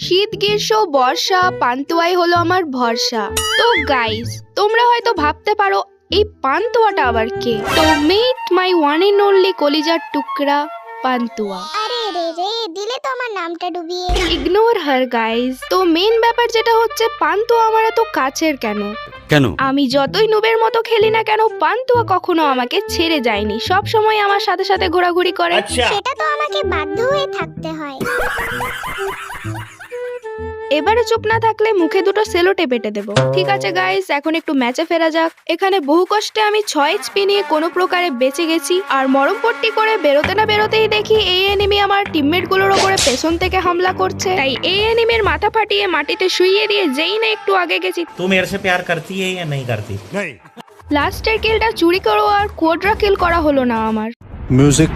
শীত গ্রীষ্ম বর্ষা পান্তুয়াই হলো আমার ভরসা। তো গাইস, তোমরা হয়তো ভাবতে পারো এই পান্তুয়াটা আবার কে? তো meet my one and only কলিজার টুকরা পান্তুয়া। আরে রে রে, দিলে তো আমার নামটা ডুবিয়ে। ইগনোর হার গাইস। তো মেন ব্যাপার যেটা হচ্ছে, পান্তুয়া আমার এত কাছের কেন? আমি যতই নুবের মতো খেলি না কেন, পান্তুয়া কখনো আমাকে ছেড়ে যায়নি, সব সময় আমার সাথে সাথে ঘোরাঘুরি করে। সেটা তো আমাকে বাধ্য হয়ে থাকতে হয়। এবারে চুপ না থাকলে মুখে দুটো সেলো টেপ এঁটে দেবো। ঠিক আছে গাইস, এখন একটু ম্যাচে ফেরা যাক। এখানে বহু কষ্টে আমি 6 এইচপি নিয়ে কোনো প্রকারে বেঁচে গেছি, আর মরম পট্টি করে বেরোতে না বেরোতেই দেখি এই এনিমি আমার টিমমেট গুলোর ওপরে পেছন থেকে হামলা করছে। তাই এই এনিমির মাথা ফাটিয়ে মাটিতে শুইয়ে দিয়ে যেই না একটু আগে গেছি, तू मेरे से प्यार करती है या नहीं करती? লাস্টের কিলটা চুরি করো আর কোয়াড্রা কিল করা হলো না আমার। म्यूजिक